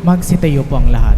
Magsitayo po ang lahat.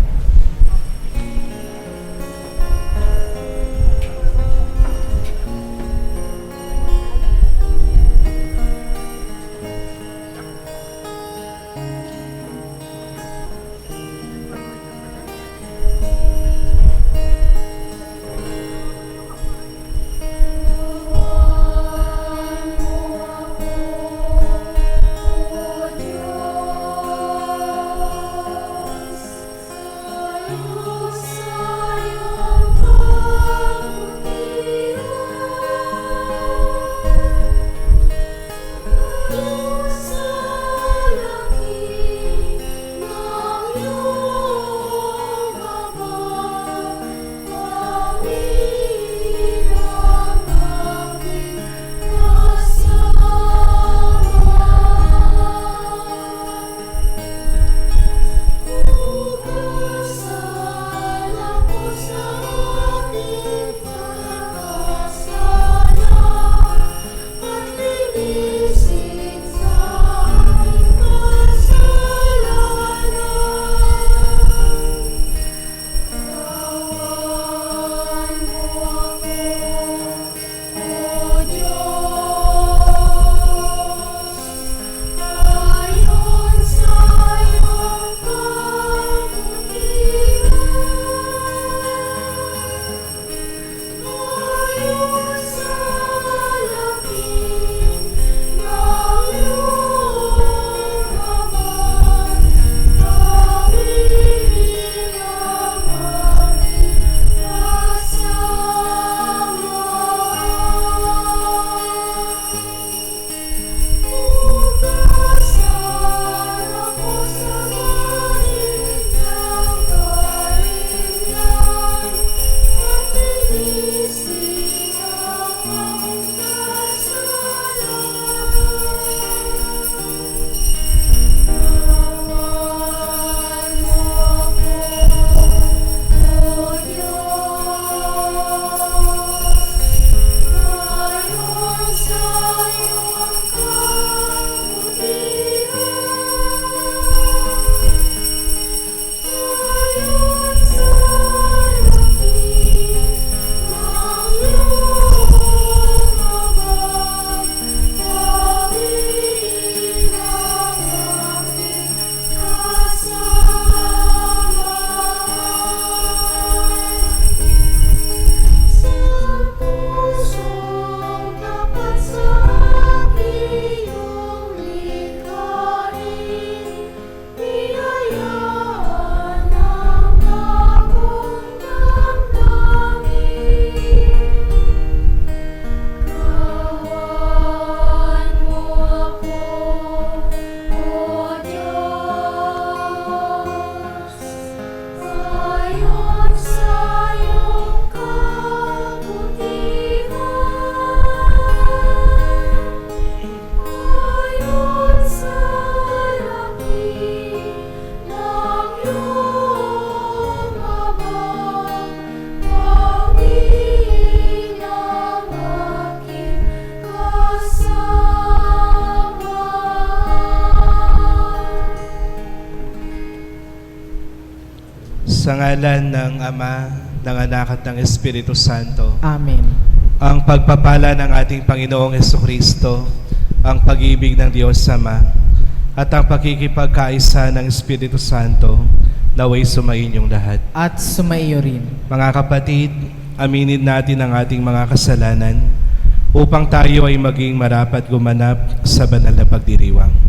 Sa ngalan ng Ama, ng Anak at ng Espiritu Santo. Amen. Ang pagpapala ng ating Panginoong Jesucristo, ang pag-ibig ng Diyos Ama, at ang pakikipagkaisa ng Espiritu Santo, naway sumainyong lahat. At sumaiyo rin. Mga kapatid, aminin natin ang ating mga kasalanan upang tayo ay maging marapat gumanap sa banal na pagdiriwang.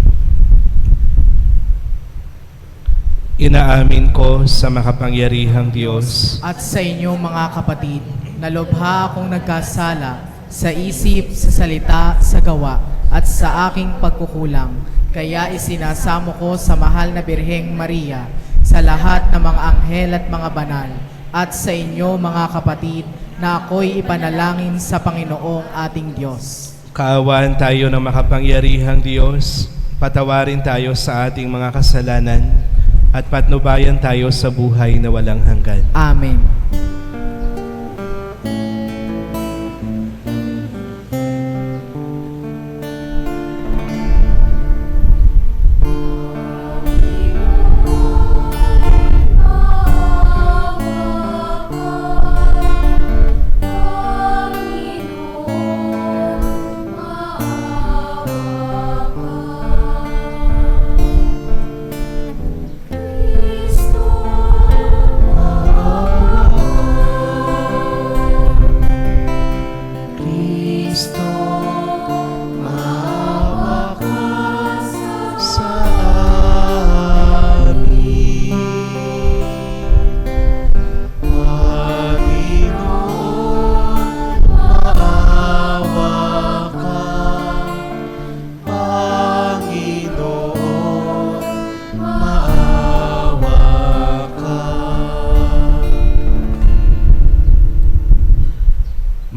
Inaamin ko sa makapangyarihang Diyos At sa inyo mga kapatid, na lubha akong nagkasala sa isip, sa salita, sa gawa, at sa aking pagkukulang. Kaya isinasamo ko sa mahal na Birheng Maria, sa lahat ng mga anghel at mga banal, at sa inyo mga kapatid, na ako'y ipanalangin sa Panginoong ating Diyos. Kaawaan tayo ng makapangyarihang Diyos, patawarin tayo sa ating mga kasalanan, at patnubayan tayo sa buhay na walang hanggan. Amen.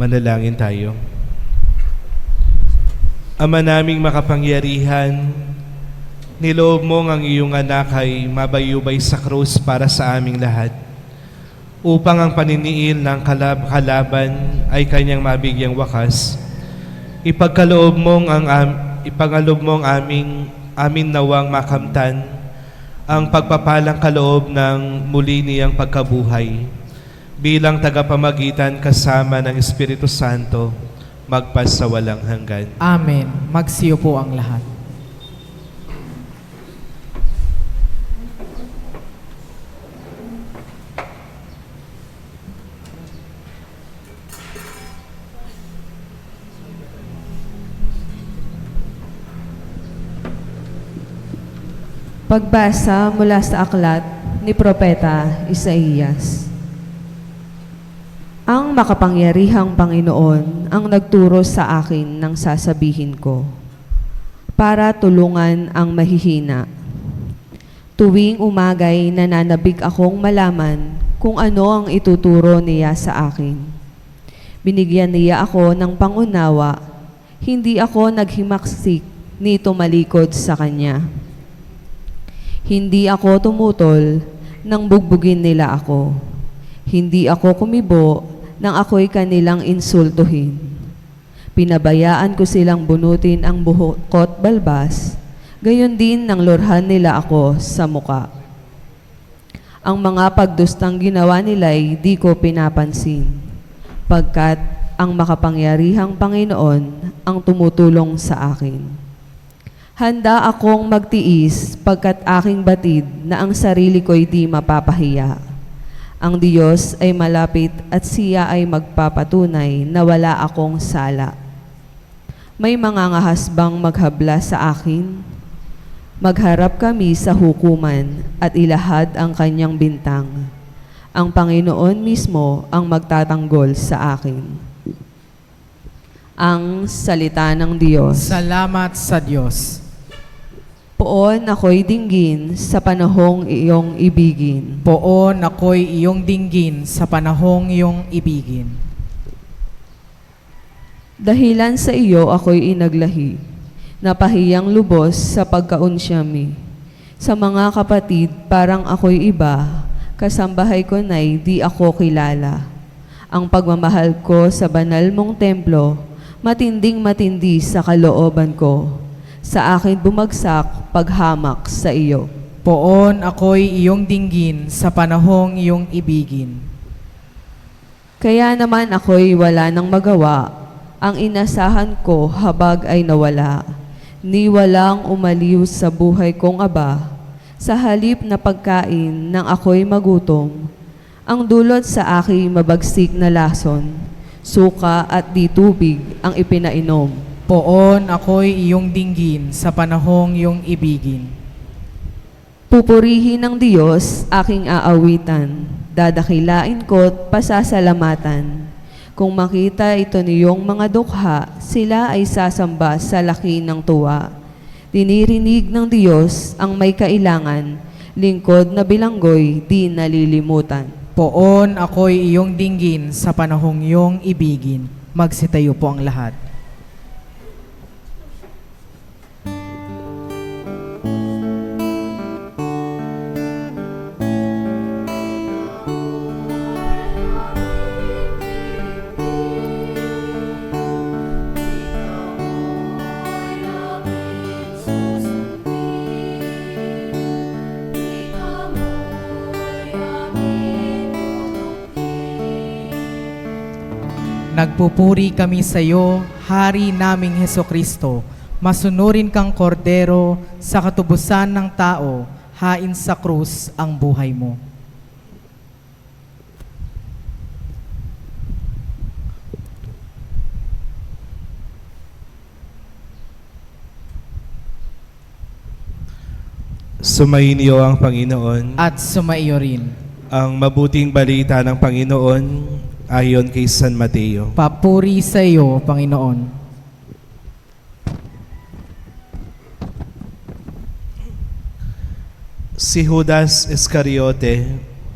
Manalangin tayo. Ama naming makapangyarihan, niloob mo ang iyong anak ay mabayubay sa krus para sa aming lahat, upang ang paniniil ng kalaban ay kanyang mabigyang wakas. Ipagkaloob mong amin nawang makamtan ang pagpapalang kaloob ng muli niyang pagkabuhay bilang tagapamagitan kasama ng Espiritu Santo magpasawalang hanggan. Amen. Magsiyo po ang lahat. Pagbasa mula sa aklat ni Propeta Isaías. Ang makapangyarihang Panginoon ang nagturo sa akin ng sasabihin ko, para tulungan ang mahihina. Tuwing umagay nananabik akong malaman kung ano ang ituturo niya sa akin. Binigyan niya ako ng pangunawa, hindi ako naghimaksik ni tumalikod sa kanya. Hindi ako tumutol nang bugbugin nila ako. Hindi ako kumibo nang ako'y kanilang insultuhin. Pinabayaan ko silang bunutin ang buhokot balbas, gayon din nang lorhan nila ako sa muka. Ang mga pagdustang ginawa nila'y di ko pinapansin, pagkat ang makapangyarihang Panginoon ang tumutulong sa akin. Handa akong magtiis pagkat aking batid na ang sarili ko'y di mapapahiya. Ang Diyos ay malapit at siya ay magpapatunay na wala akong sala. May mga ngahas bang maghabla sa akin? Magharap kami sa hukuman at ilahad ang kanyang bintang. Ang Panginoon mismo ang magtatanggol sa akin. Ang salita ng Diyos. Salamat sa Diyos. Poon ako'y dinggin sa panahong iyong ibigin. Poon ako'y iyong dinggin sa panahong iyong ibigin. Dahilan sa iyo ako'y inaglahi, napahiyang lubos sa pagkaunsyami. Sa mga kapatid parang ako'y iba, kasambahay ko na'y di ako kilala. Ang pagmamahal ko sa banal mong templo, matinding matindi sa kalooban ko. Sa akin bumagsak paghamak sa iyo. Poon ako'y iyong dinggin sa panahong iyong ibigin. Kaya naman ako'y wala nang magawa, ang inasahan ko habag ay nawala. Ni walang umaliw sa buhay kong aba, sa halip na pagkain nang ako'y magutom. Ang dulot sa aking mabagsik na lason, suka at di tubig ang ipinainom. Poon ako'y iyong dinggin sa panahong iyong ibigin. Pupurihin ng Diyos aking aawitan, dadakilain ko't pasasalamatan. Kung makita ito niyong mga dukha, sila ay sasamba sa laki ng tuwa. Dinirinig ng Diyos ang may kailangan, lingkod na bilanggoy di nalilimutan. Poon ako'y iyong dinggin sa panahong iyong ibigin. Magsitayo po ang lahat. Nagpupuri kami sa iyo, Hari naming Hesukristo. Masunurin kang kordero sa katubusan ng tao, hain sa krus ang buhay mo. Sumainyo ang Panginoon. At sumaiyo rin. Ang mabuting balita ng Panginoon ayon kay San Mateo. Papuri sa iyo, Panginoon. Si Judas Iscariote,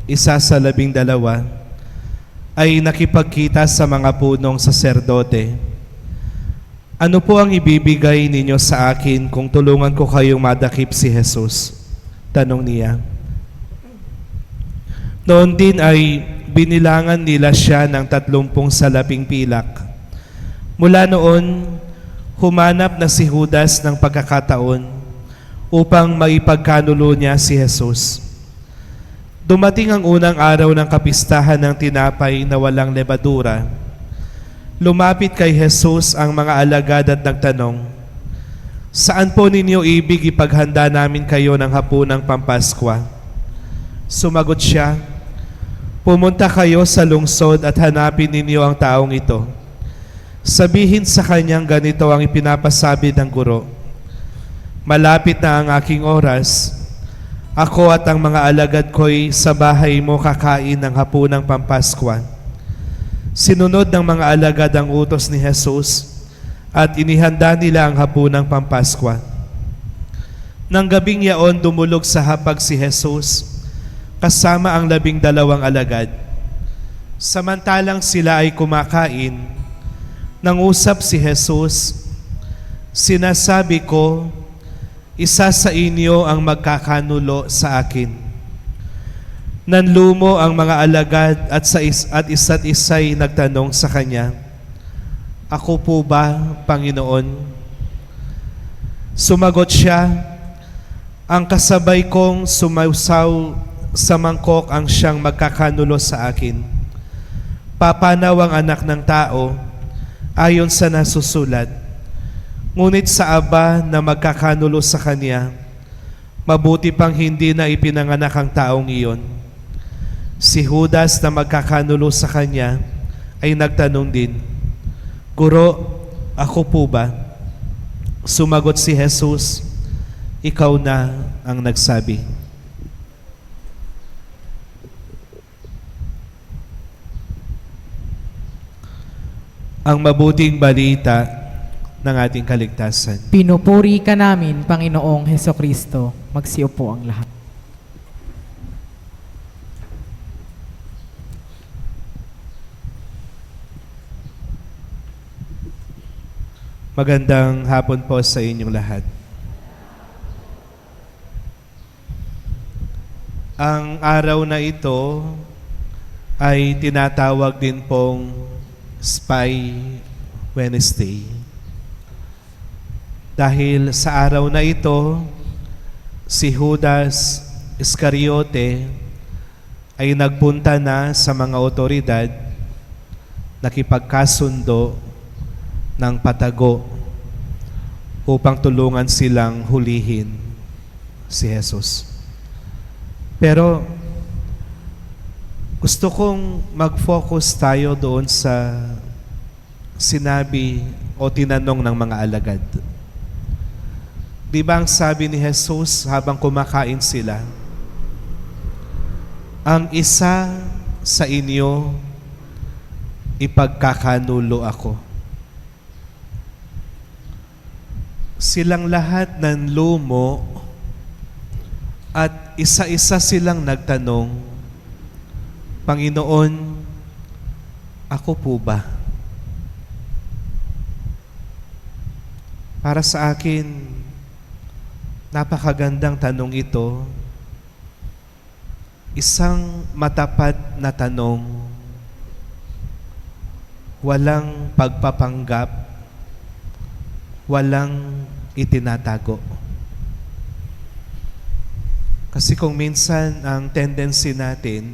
isa sa 12, ay nakipagkita sa mga punong saserdote, ano po ang ibibigay ninyo sa akin kung tulungan ko kayong madakip si Jesus? Tanong niya. Noon din ay binilangan nila siya ng 30 salaping pilak. Mula noon, humanap na si Judas ng pagkakataon upang maipagkanulo niya si Jesus. Dumating ang unang araw ng kapistahan ng tinapay na walang lebadura. Lumapit kay Jesus ang mga alagad at nagtanong, "Saan po ninyo ibig ipaghanda namin kayo ng hapunang Pampaskwa?" Sumagot siya, "Pumunta kayo sa lungsod at hanapin ninyo ang taong ito. Sabihin sa kanyang ganito ang ipinapasabi ng guro, malapit na ang aking oras. Ako at ang mga alagad ko'y sa bahay mo kakain ng hapunang Pampaskwa." Sinunod ng mga alagad ang utos ni Jesus at inihanda nila ang hapunang Pampaskwa. Nang gabing yaon, dumulog sa hapag si Jesus kasama ang 12 alagad. Samantalang sila ay kumakain, nangusap si Jesus, "Sinasabi ko, isa sa inyo ang magkakanulo sa akin." Nanlumo ang mga alagad at isa't isa'y nagtanong sa kanya, "Ako po ba, Panginoon?" Sumagot siya, "Ang kasabay kong sumausaw sa mangkok ang siyang magkakanulo sa akin. Papanaw ang Anak ng Tao ayon sa nasusulat. Ngunit sa Aba na magkakanulo sa Kanya, mabuti pang hindi na ipinanganak ang taong iyon." Si Judas na magkakanulo sa kanya ay nagtanong din, "Guro, ako po ba?" Sumagot si Jesus, "Ikaw na ang nagsabi." Ang mabuting balita ng ating kaligtasan. Pinupuri ka namin, Panginoong Hesukristo. Magsiupo ang lahat. Magandang hapon po sa inyong lahat. Ang araw na ito ay tinatawag din pong Spy Wednesday. Dahil sa araw na ito, si Judas Iscariote ay nagpunta na sa mga otoridad, nakipagkasundo ng patago upang tulungan silang hulihin si Jesus. Pero gusto kong mag-focus tayo doon sa sinabi o tinanong ng mga alagad. Di ba ang sabi ni Jesus habang kumakain sila, "Ang isa sa inyo ipagkakanulo ako." Silang lahat nanlumo at isa-isa silang nagtanong, "Panginoon, ako po ba?" Para sa akin, napakagandang tanong ito. Isang matapat na tanong, walang pagpapanggap, walang itinatago. Kasi kung minsan ang tendency natin,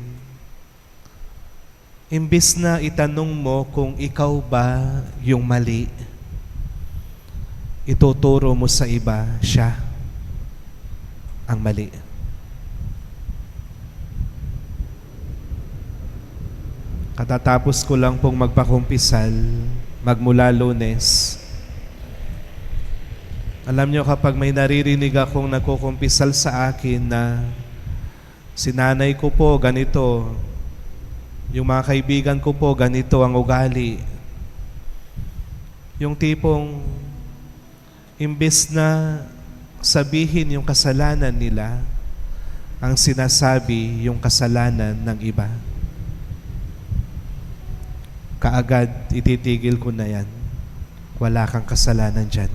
imbis na itanong mo kung ikaw ba yung mali, ituturo mo sa iba siya ang mali. Katatapos ko lang pong magpakumpisal, magmula Lunes. Alam nyo, kapag may naririnig akong nagkukumpisal sa akin na si nanay ko po ganito, yung mga kaibigan ko po ganito ang ugali, yung tipong imbes na sabihin yung kasalanan nila, ang sinasabi yung kasalanan ng iba. kaagad ititigil ko na yan. Wala kang kasalanan dyan.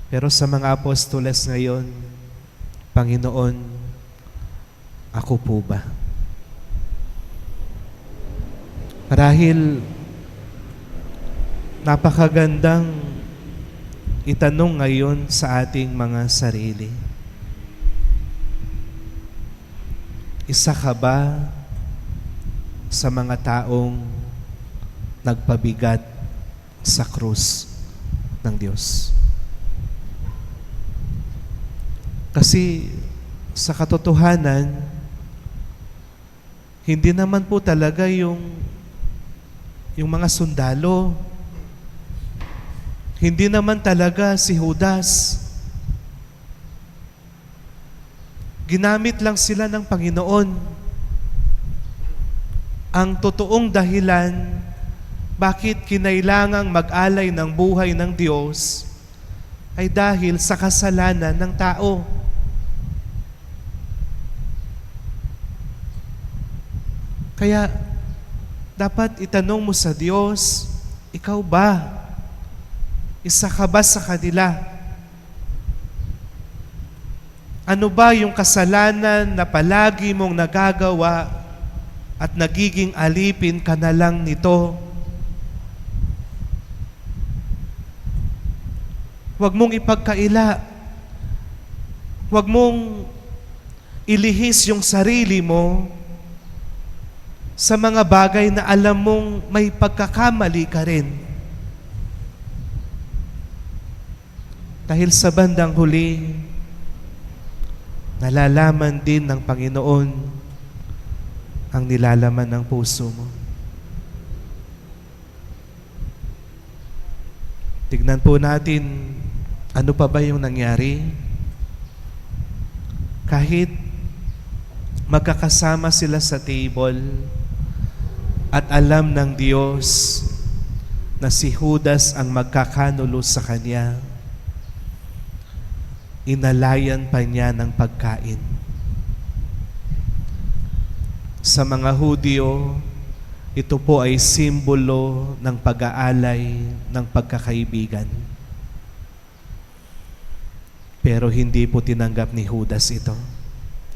Pero sa mga apostoles ngayon, Panginoon, ako po ba? Marahil napakagandang itanong ngayon sa ating mga sarili. Isa ka ba sa mga taong nagpabigat sa krus ng Diyos? Kasi sa katotohanan, hindi naman po talaga yung mga sundalo, hindi naman talaga si Judas. Ginamit lang sila ng Panginoon. Ang totoong dahilan bakit kinailangang mag-alay ng buhay ng Diyos ay dahil sa kasalanan ng tao. Kaya dapat itanong mo sa Diyos, ikaw ba? Isa ka ba sa kanila? Ano ba yung kasalanan na palagi mong nagagawa at nagiging alipin ka na lang nito? Huwag mong ipagkaila. Huwag mong ilihis yung sarili mo sa mga bagay na alam mong may pagkakamali ka rin. Dahil sa bandang huli, nalalaman din ng Panginoon ang nilalaman ng puso mo. Tignan po natin ano pa ba yung nangyari. Kahit magkakasama sila sa table at alam ng Diyos na si Judas ang magkakanulo sa kanya, inalayan pa niya ng pagkain. Sa mga Hudyo, ito po ay simbolo ng pag-aalay ng pagkakaibigan. Pero hindi po tinanggap ni Judas ito.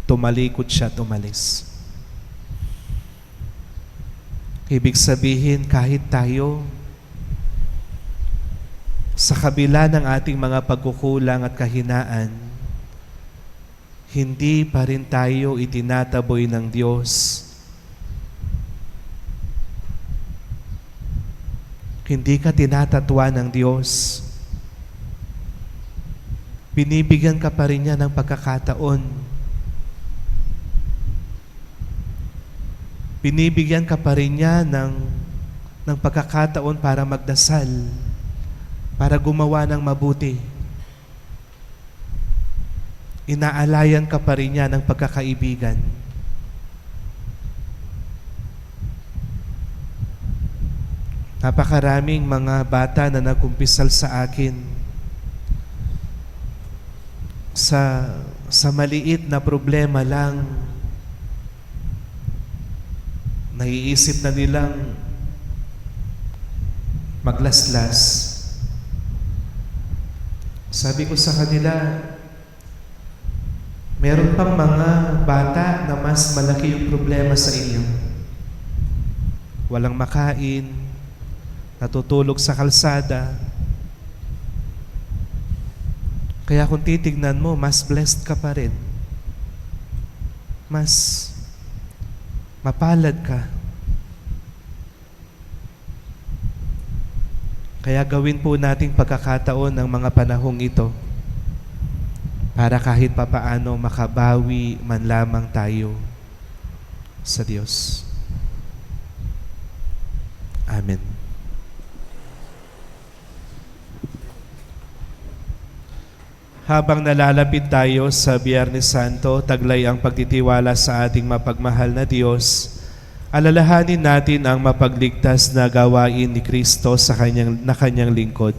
Tumalikod siya, tumalis. Ibig sabihin, kahit tayo, sa kabila ng ating mga pagkukulang at kahinaan, hindi pa rin tayo itinataboy ng Diyos. Hindi ka tinatatwa ng Diyos. Binibigyan ka pa rin niya ng pagkakataon. Binibigyan ka pa rin niya ng pagkakataon para magdasal, para gumawa ng mabuti. Inaalayan ka pa rin niya ng pagkakaibigan. Napakaraming mga bata na nagkumpisal sa akin sa maliit na problema lang, naiisip na nilang maglaslas. Sabi ko sa kanila, meron pang mga bata na mas malaki yung problema sa inyo. Walang makain, natutulog sa kalsada. Kaya kung titignan mo, mas blessed ka pa rin. Mas mapalad ka. Kaya gawin po nating pagkakataon ng mga panahong ito para kahit papaano makabawi man lamang tayo sa Diyos. Amen. Habang nalalapit tayo sa Biyernes Santo, taglay ang pagtitiwala sa ating mapagmahal na Diyos. Alalahanin natin ang mapagligtas na gawain ni Kristo sa kanyang lingkod.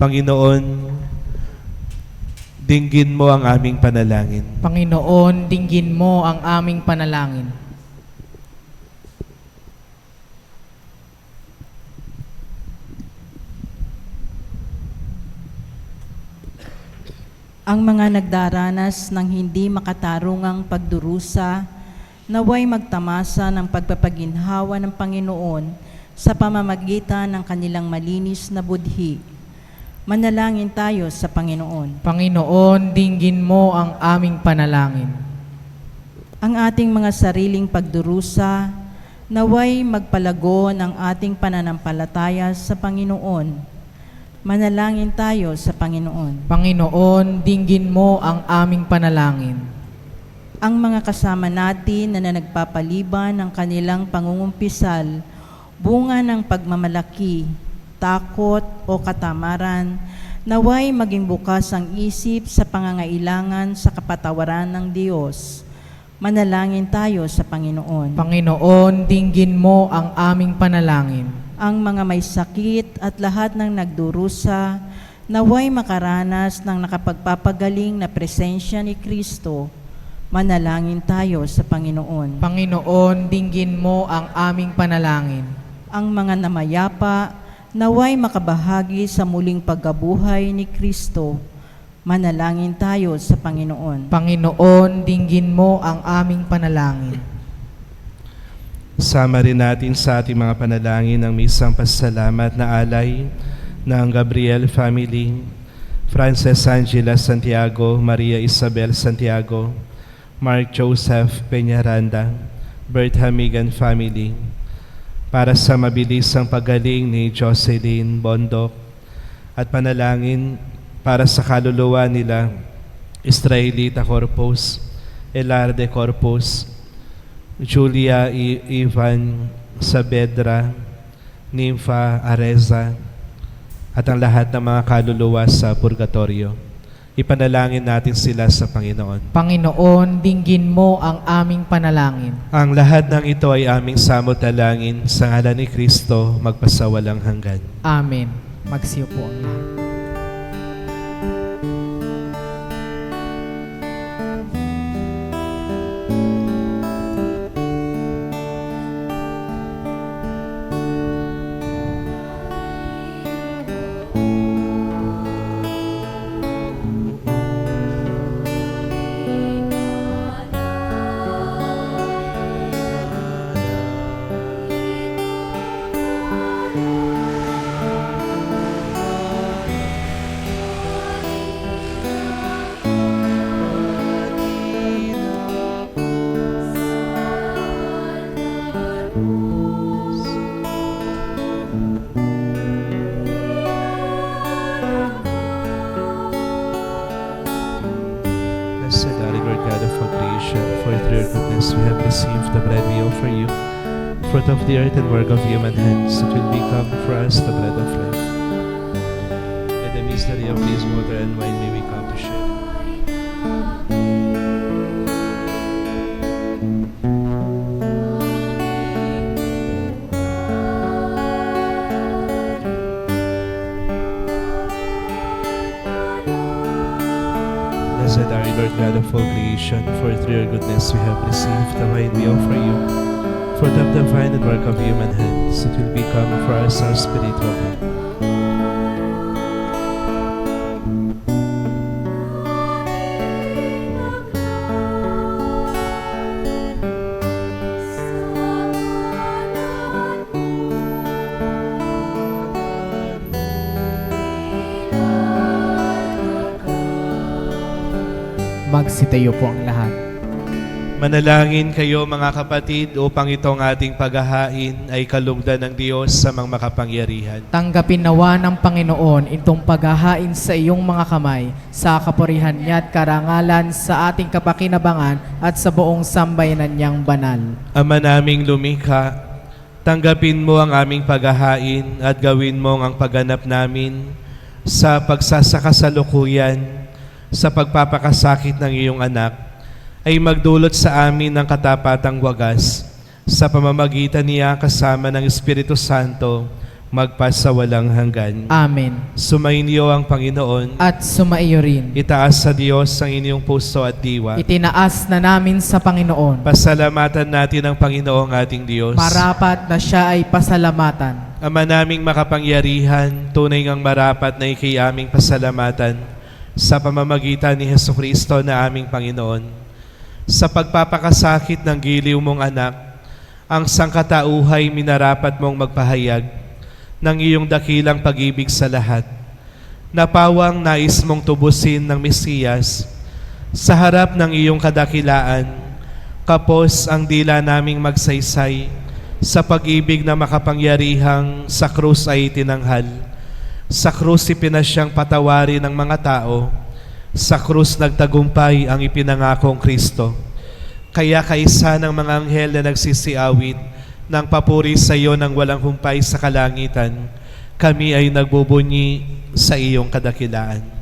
Panginoon, dinggin mo ang aming panalangin. Panginoon, dinggin mo ang aming panalangin. Ang mga nagdaranas ng hindi makatarungang pagdurusa, naway magtamasa ng pagpapaginhawa ng Panginoon sa pamamagitan ng kanilang malinis na budhi. Manalangin tayo sa Panginoon. Panginoon, dinggin mo ang aming panalangin. Ang ating mga sariling pagdurusa, naway magpalago ng ating pananampalataya sa Panginoon. Manalangin tayo sa Panginoon. Panginoon, dinggin mo ang aming panalangin. Ang mga kasama natin na nagpapaliban ng kanilang pangungumpisal, bunga ng pagmamalaki, takot o katamaran, naway maging bukas ang isip sa pangangailangan sa kapatawaran ng Diyos. Manalangin tayo sa Panginoon. Panginoon, dinggin mo ang aming panalangin. Ang mga may sakit at lahat ng nagdurusa, naway makaranas ng nakapagpapagaling na presensya ni Kristo. Manalangin tayo sa Panginoon. Panginoon, dinggin mo ang aming panalangin. Ang mga namayapa, naway makabahagi sa muling pagkabuhay ni Kristo. Manalangin tayo sa Panginoon. Panginoon, dinggin mo ang aming panalangin. Sama rin natin sa ating mga panalangin ng misang pasalamat na alay ng Gabriel family, Frances Angela Santiago, Maria Isabel Santiago, Mark Joseph Peñaranda, Bertha Megan family, para sa mabilisang paggaling ni Jocelyn Bondok, at panalangin para sa kaluluwa nila Israelita Corpus, Elarde Corpus, Julia Ivan Saavedra, Nympha Areza, at ang lahat ng mga kaluluwa sa purgatorio. Ipanalangin natin sila sa Panginoon. Panginoon, dinggin mo ang aming panalangin. Ang lahat ng ito ay aming samot-dalangin sa ngalan ni Kristo magpasawalang hanggan. Amen. Magsiyo po ang lahat. Blessed are you, Lord God of all creation, for through your goodness we have received the bread we offer you, fruit of the earth and work of human hands, it will become for us the bread of life. By the mystery of this water and wine may we come to share. Blessed are you, Lord God of all creation, for through your goodness we have received the wine we offer you, fruit of the vine and work of human hands, it will become for us our spiritual bread. Magsitayo po ang lahat. Manalangin kayo mga kapatid upang itong ating paghahain ay kalugdan ng Diyos sa mga makapangyarihan. Tanggapin nawa ng Panginoon itong paghahain sa iyong mga kamay sa kapurihan niya at karangalan sa ating kapakinabangan at sa buong sambayanan niyang banal. Ama naming lumikha, tanggapin mo ang aming paghahain at gawin mo ang pagganap namin sa pagsasakasalukuyan sa pagpapakasakit ng iyong anak ay magdulot sa amin ng katapatang wagas sa pamamagitan niya kasama ng Espiritu Santo magpasawalang hanggan. Amen. Sumainyo ang Panginoon. At sumaiyo rin. Itaas sa Diyos ang inyong puso at diwa. Itinaas na namin sa Panginoon. Pasalamatan natin ang Panginoong ating Diyos. Marapat na siya ay pasalamatan. Ama naming makapangyarihan, tunay ngang marapat na ikay aming pasalamatan. sa pamamagitan ni Hesukristo na aming Panginoon. Sa pagpapakasakit ng giliw mong anak, ang sangkatauhay minarapat mong magpahayag ng iyong dakilang pag-ibig sa lahat. Napawang nais mong tubusin ng Mesiyas sa harap ng iyong kadakilaan, kapos ang dila naming magsaysay sa pag-ibig na makapangyarihang sa krus ay itinanghal. Sa krus ipinasyang patawarin ng mga tao, sa krus nagtagumpay ang ipinangakong Kristo. Kaya kaisa ng mga anghel na nagsisiawit ng papuri sa iyo ng walang humpay sa kalangitan, kami ay nagbubunyi sa iyong kadakilaan.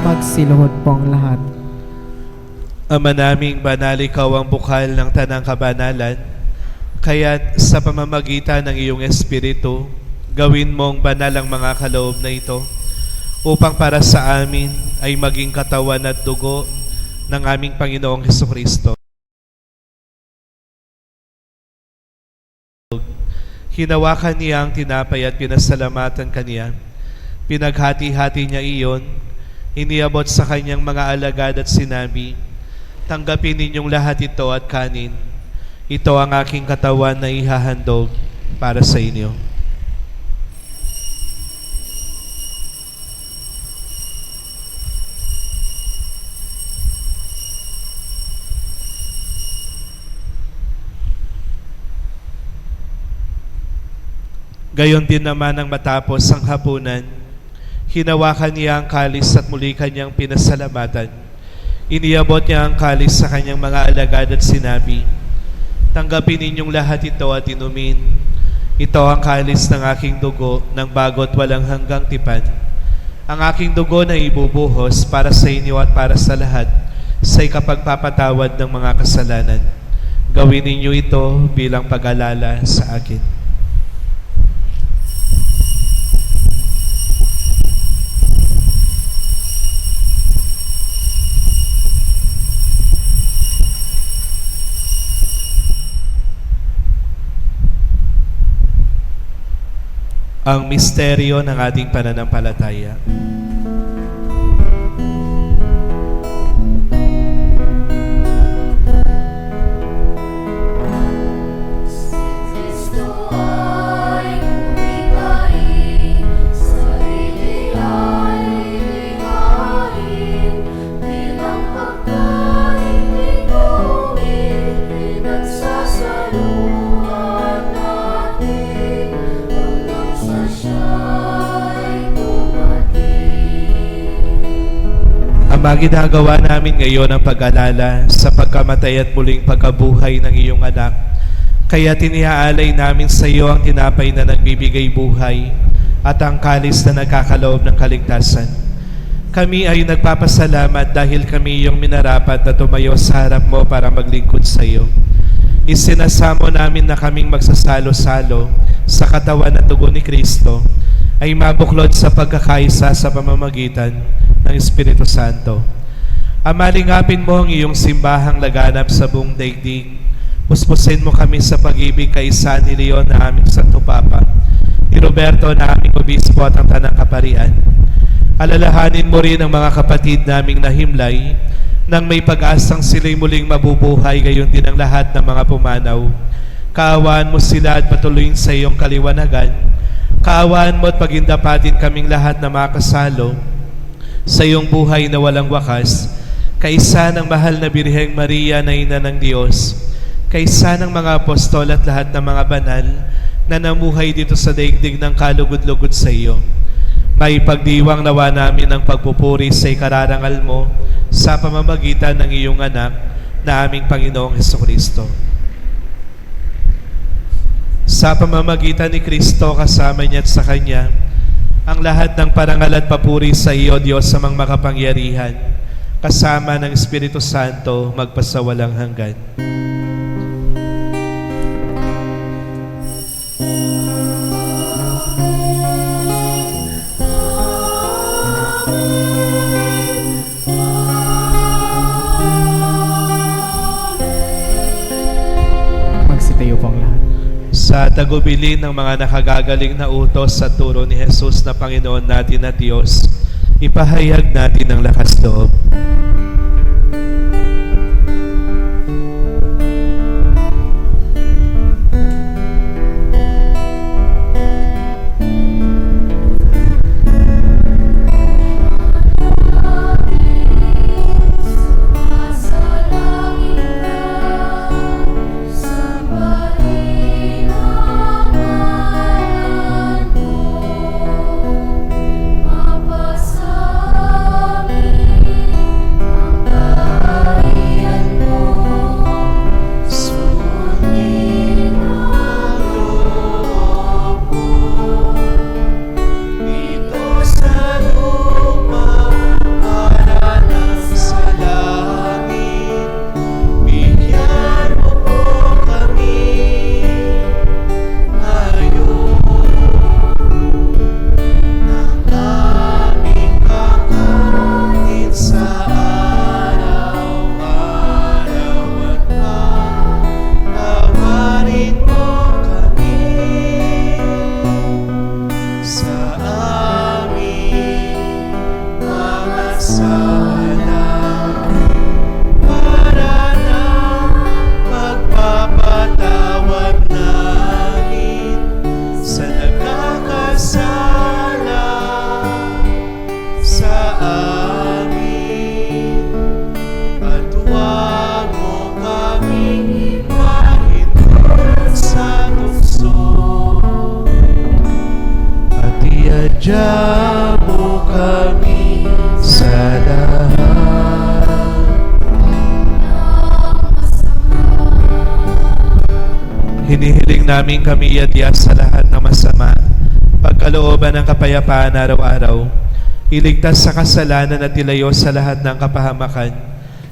Magsiluhod po ang lahat. Ama naming banal, ikaw ang bukal ng tanang kabanalan, kaya't sa pamamagitan ng iyong Espiritu, gawin mong banal ang mga kaloob na ito, upang para sa amin ay maging katawan at dugo ng aming Panginoong Hesukristo. Hinawakan niya ang tinapay at pinasalamatan kaniya. Pinaghati-hati niya iyon, iniabot sa kanyang mga alagad at sinabi, "Tanggapin ninyong lahat ito at kanin. Ito ang aking katawan na ihahandog para sa inyo." Gayon din naman ang matapos ang hapunan, hinawakan niya ang kalis at muli kanyang pinasalamatan. Iniabot niya ang kalis sa kanyang mga alagad at sinabi, "Tanggapin ninyong lahat ito at inumin. Ito ang kalis ng aking dugo ng bago't walang hanggang tipan. Ang aking dugo na ibubuhos para sa inyo at para sa lahat sa ikapagpapatawad ng mga kasalanan. Gawin ninyo ito bilang pag-alala sa akin." Ang misteryo ng ating pananampalataya. Ama, ginagawa namin ngayon ang pag-alala sa pagkamatay at muling pagkabuhay ng iyong anak. Kaya tinihaalay namin sa iyo ang tinapay na nagbibigay buhay at ang kalis na nagkakaloob ng kaligtasan. Kami ay nagpapasalamat dahil kami iyong minarapat na tumayo sa harap mo para maglingkod sa iyo. Isinasamo namin na kaming magsasalo-salo sa katawan at dugo ni Kristo ay mabuklod sa pagkakaisa sa pamamagitan ng Espiritu Santo. Ama, lingapin mo ang iyong simbahang laganap sa buong daigdig Puspusin mo kami sa pag-ibig kaisa ni Leon na aming Santo Papa, ni Roberto na aming Obispo at ang Tanang Kaparian. Alalahanin mo rin ang mga kapatid naming nahimlay nang may pag-asang sila'y muling mabubuhay, gayon din ang lahat ng mga pumanaw. Kaawaan mo sila at patuloyin sa iyong kaliwanagan. Kaawaan mo at pagindapatin kaming lahat na makasalo sa iyong buhay na walang wakas, kaisa ng mahal na Birheng Maria na Ina ng Diyos, kaisa ng mga apostol at lahat ng mga banal na namuhay dito sa daigdig ng kalugod-lugod sa iyo. May pagdiwang nawa namin ang pagpupuri sa ikararangal mo sa pamamagitan ng iyong anak na aming Panginoong Hesukristo. Sa pamamagitan ni Kristo, kasama niya at sa Kanya, ang lahat ng parangal at papuri sa iyo, Diyos sa mga makapangyarihan, kasama ng Espiritu Santo, magpasawalang hanggan. Magsitayo po ang lahat. Sa tagubilin ng mga nakagagaling na utos sa turo ni Jesus na Panginoon natin at Diyos, ipahayag natin ang lakas loob. Sadya mo kami sa lahat. Hinihiling namin kami iadya sa lahat ng masama, pagkalooban ng kapayapaan araw-araw, iligtas sa kasalanan at ilayo sa lahat ng kapahamakan,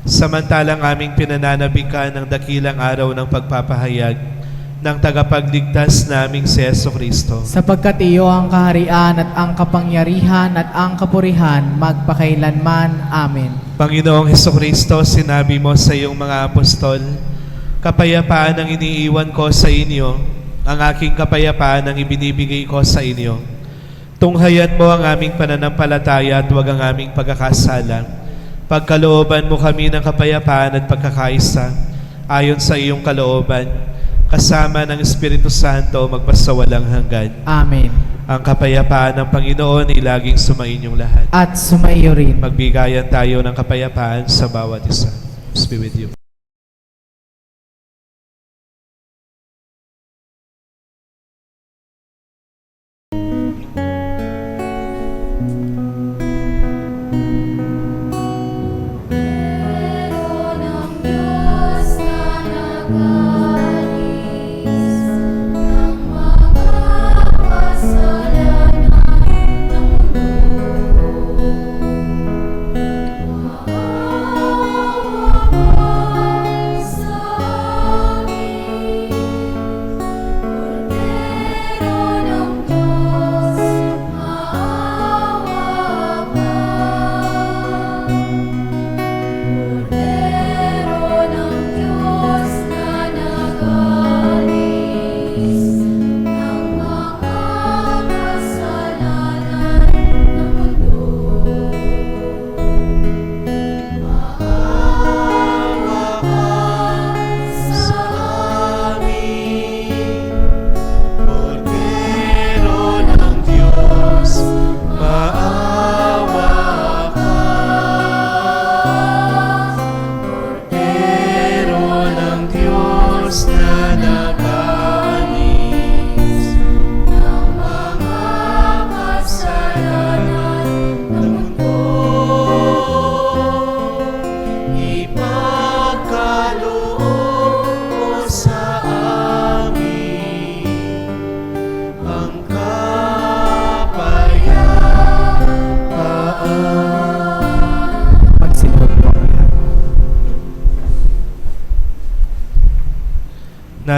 samantalang aming pinananabikan ng dakilang araw ng pagpapahayag ng tagapagligtas naming si Jesucristo. Sapagkat iyo ang kaharian at ang kapangyarihan at ang kapurihan magpakailanman. Amen. Panginoong Jesucristo, sinabi mo sa iyong mga apostol, kapayapaan ang iniiwan ko sa inyo, ang aking kapayapaan ang ibinibigay ko sa inyo. Tunghayan mo ang aming pananampalataya at huwag ang aming pagkakasala. Pagkalooban mo kami ng kapayapaan at pagkakaisa, ayon sa iyong kalooban, kasama ng Espiritu Santo, magpasawalang hanggan. Amen. Ang kapayapaan ng Panginoon ay laging sumainyong lahat. At sumaiyo rin. Magbigayan tayo ng kapayapaan sa bawat isa. Peace be with you. Oh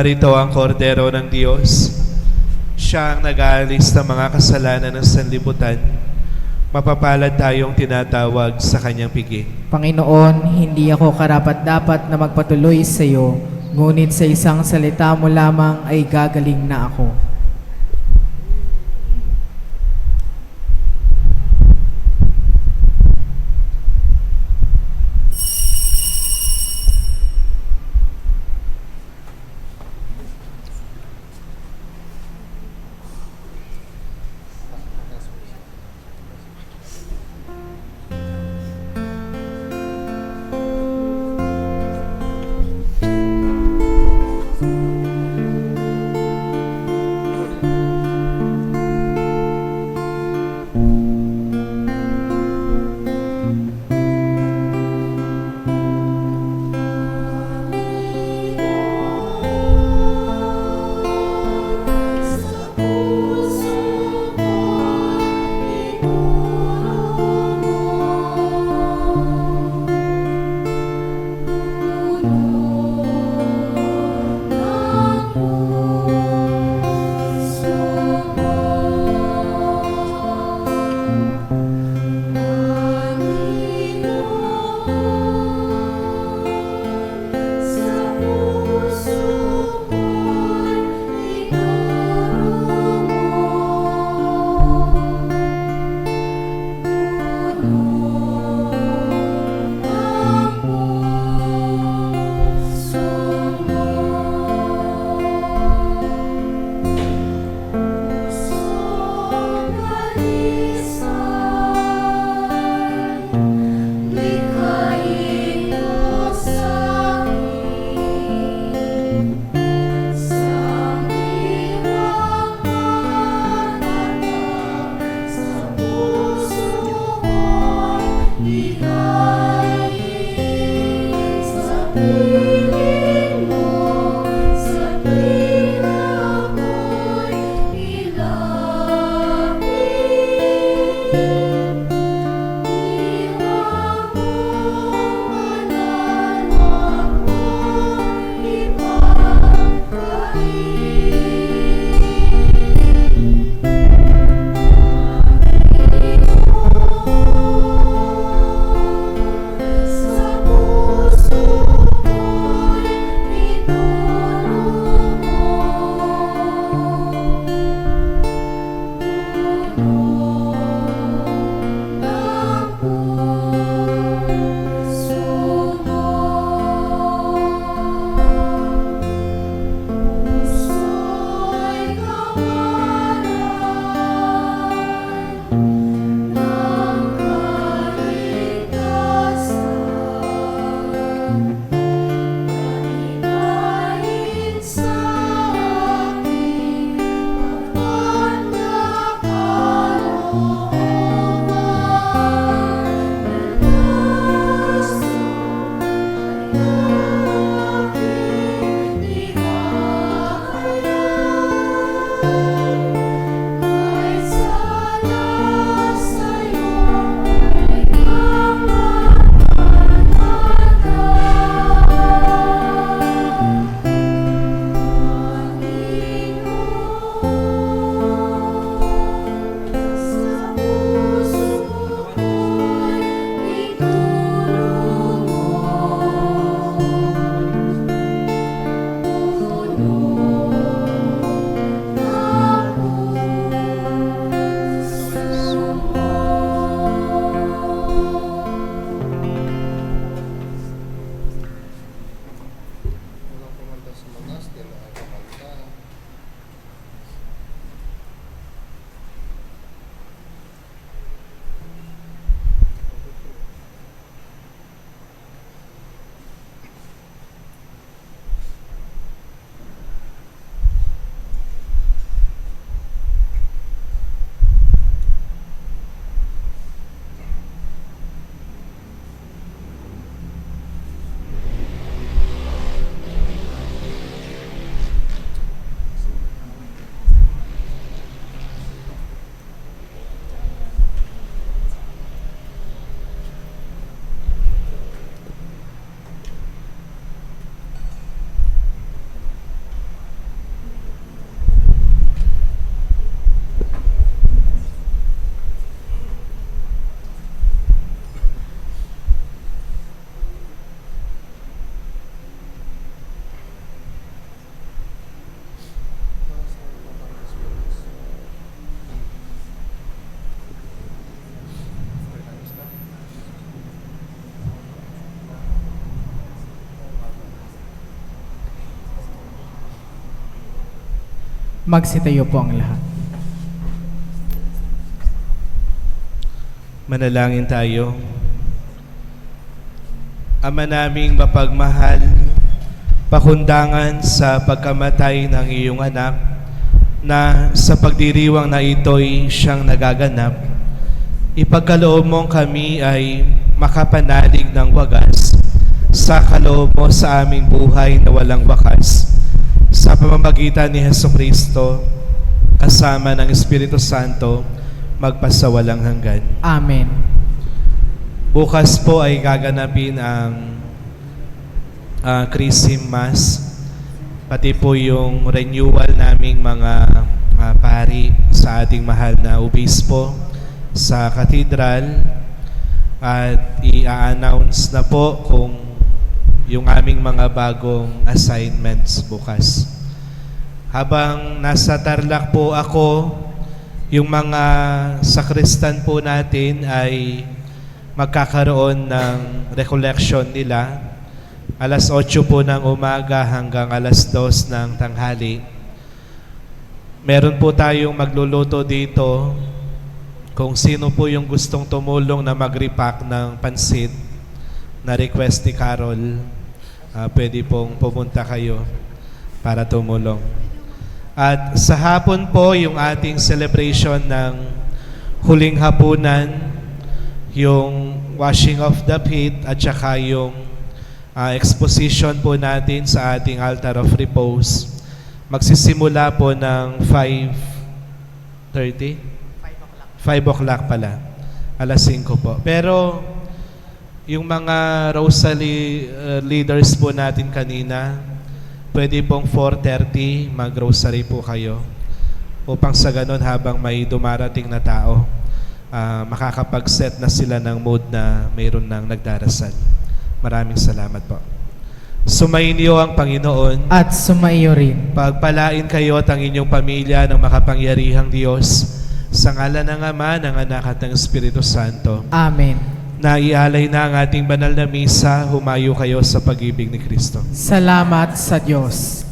Narito ang kordero ng Diyos. Siya ang nag-aalis ng mga kasalanan ng sanlibutan. Mapapalad tayong tinatawag sa kanyang piging. Panginoon, hindi ako karapat-dapat na magpatuloy sa iyo, ngunit sa isang salita mo lamang ay gagaling na ako. Magsitayo po ang lahat. Manalangin tayo. Ama naming mapagmahal, pakundangan sa pagkamatay ng iyong anak na sa pagdiriwang na ito'y siyang nagaganap, ipagkaloob mong kami ay makapanalig ng wagas sa kaloob mo sa aming buhay na walang wakas sa pamamagitan ni Hesukristo kasama ng Espiritu Santo magpasawalang hanggan. Amen. Bukas po ay gaganapin ang Chrism Mass, pati po yung renewal naming mga pari sa ating mahal na obispo sa katedral, at i-announce na po kung yung aming mga bagong assignments bukas. Habang nasa Tarlac po ako, yung mga sakristan po natin ay magkakaroon ng recollection nila alas 8 po ng umaga hanggang alas 2 ng tanghali. Meron po tayong magluluto dito. Kung sino po yung gustong tumulong na mag-repack ng pansit na request ni Carol, pwede pong pumunta kayo para tumulong. At sa hapon po, yung ating celebration ng huling hapunan, yung washing of the feet at saka yung exposition po natin sa ating altar of repose, magsisimula po ng 5:30? 5 o'clock pala. Alas 5 po. Pero yung mga rosary leaders po natin kanina, pwede pong 4:30 mag-rosary po kayo upang sa ganun habang may dumarating na tao, makakapag-set na sila ng mood na mayroon ng nagdarasal. Maraming salamat po. Sumainyo ang Panginoon. At sumaiyo rin. Pagpalain kayo at ang inyong pamilya ng makapangyarihang Diyos, sa ngalan ng Ama, ng Anak at ng Espiritu Santo. Amen. Naialay na ang ating banal na misa, humayo kayo sa pag-ibig ni Kristo. Salamat sa Diyos.